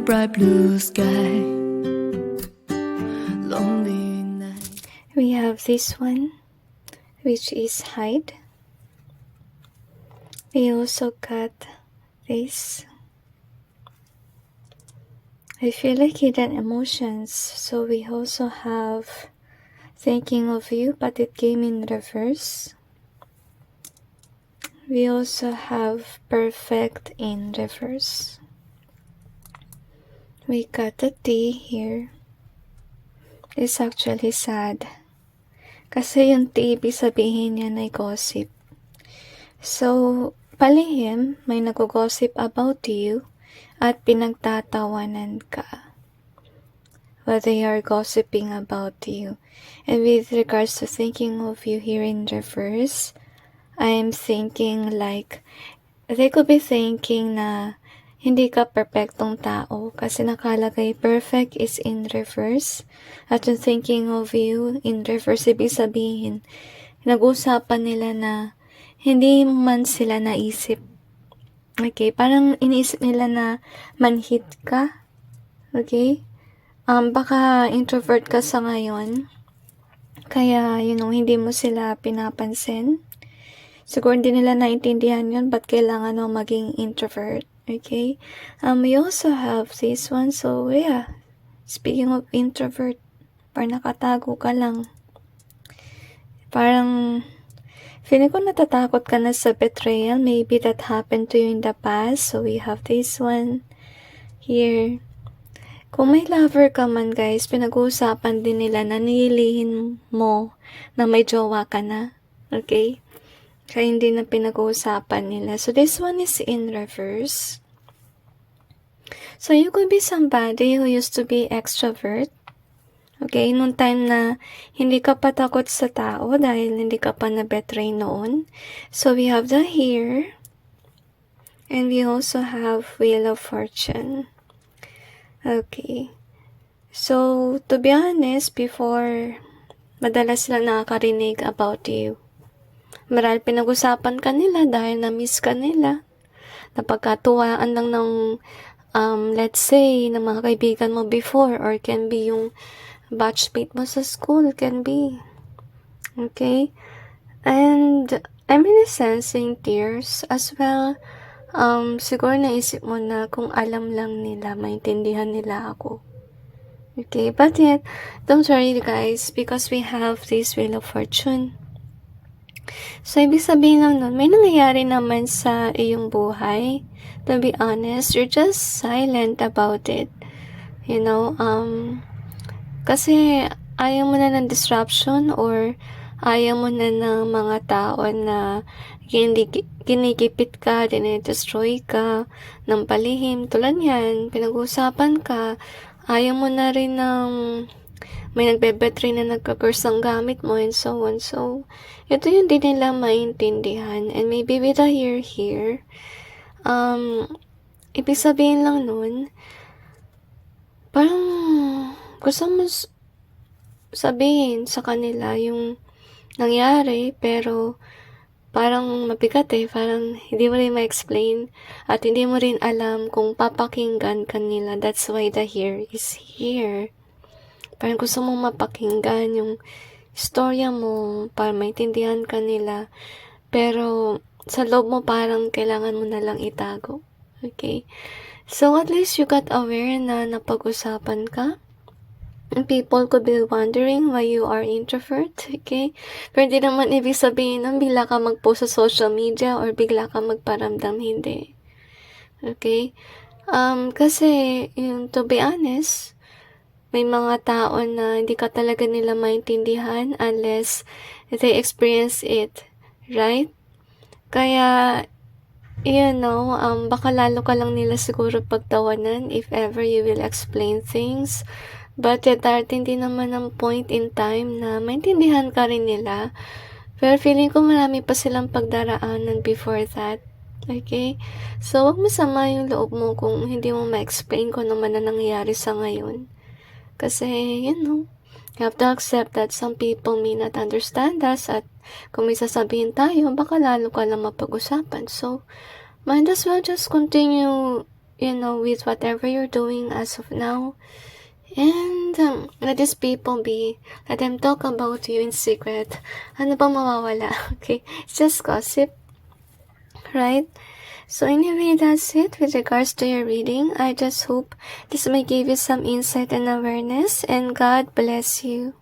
a bright blue sky. Lonely night. We have this one, which is hide. We also got this. I feel like hidden emotions. So we also have thinking of you, but it came in reverse. We also have perfect in reverse. We got the T here. It's actually sad. Kasi yung T, ibig sabihin niya ay gossip. So, palihim, may nag-gossip about you at pinagtatawanan ka. Well, they are gossiping about you. And with regards to thinking of you here in reverse, I'm thinking like, they could be thinking na hindi ka perfectong tao kasi nakalagay perfect is in reverse. At yung thinking of you in reverse, ibig sabihin, nag-usapan nila na hindi man sila naisip. Okay, parang iniisip nila na manhid ka. Okay? Baka introvert ka sa ngayon. Kaya, hindi mo sila pinapansin. Siguro hindi nila naintindihan yun, but kailangan mo maging introvert. Okay? We also have this one. So, yeah. Speaking of introvert, parang nakatago ka lang. Parang, feeling ko natatakot ka na sa betrayal. Maybe that happened to you in the past. So, we have this one here. Kung may lover ka man, guys, pinag-uusapan din nila na nililihin mo na may jowa ka na. Okay? Kaya hindi na pinag-uusapan nila. So, this one is in reverse. So, you could be somebody who used to be extrovert. Okay? Nung time na hindi ka pa takot sa tao dahil hindi ka pa na-betray noon. So, we have the here. And we also have Wheel of Fortune. Okay. So, to be honest, before, madalas sila nakakarinig about you. Marahil pinag-usapan ka nila dahil na-miss ka nila. Napagkatuwaan lang ng, let's say, ng mga kaibigan mo before or can be yung batchmate mo sa school, can be. Okay? And, I'm really sensing tears as well. Siguro naisip mo na kung alam lang nila, maintindihan nila ako. Okay, but yet, don't worry guys, because we have this Wheel of Fortune. So, ibig sabihin lang nun, may nangyayari naman sa iyong buhay. To be honest, you're just silent about it. Kasi ayaw mo na ng disruption or ayaw mo na ng mga tao na kinikipit ka, dinidestroy ka, ng palihim. Tulad yan, pinag-uusapan ka, ayaw mo na rin ng may nagbe-betray na nagka-curse ang gamit mo and so on. So, ito yung di nila maintindihan. And maybe with a here, ibig sabihin lang nun, parang gusto mo sabihin sa kanila yung nangyari, pero parang mabigat parang hindi mo rin ma-explain at hindi mo rin alam kung papakinggan kanila. That's why the here is here. Parang gusto mong mapakinggan yung istorya mo para maintindihan kanila, pero sa loob mo parang kailangan mo na lang itago. Okay? So at least you got aware na napag-usapan ka. And people could be wondering why you are introvert, okay? Pero hindi naman ibig sabihin na bigla ka mag-post sa social media or bigla ka magparamdam, hindi. Okay? Kasi, to be honest, may mga tao na hindi ka talaga nila maintindihan unless they experience it, right? Kaya, baka lalo ka lang nila siguro pagtawanan if ever you will explain things. But darating din naman ang point in time na maintindihan ka rin nila. Pero feeling ko marami pa silang pagdaraanan before that. Okay? So, wag masama yung loob mo kung hindi mo ma-explain kung naman na nangyayari sa ngayon. Kasi, you have to accept that some people may not understand us at kung may sasabihin tayo, baka lalo ka lang mapag-usapan. So, might as well just continue with whatever you're doing as of now. And let these people be. Let them talk about you in secret. Ano bang mawawala? Okay, it's just gossip, right? So anyway, that's it with regards to your reading. I just hope this may give you some insight and awareness, and God bless you.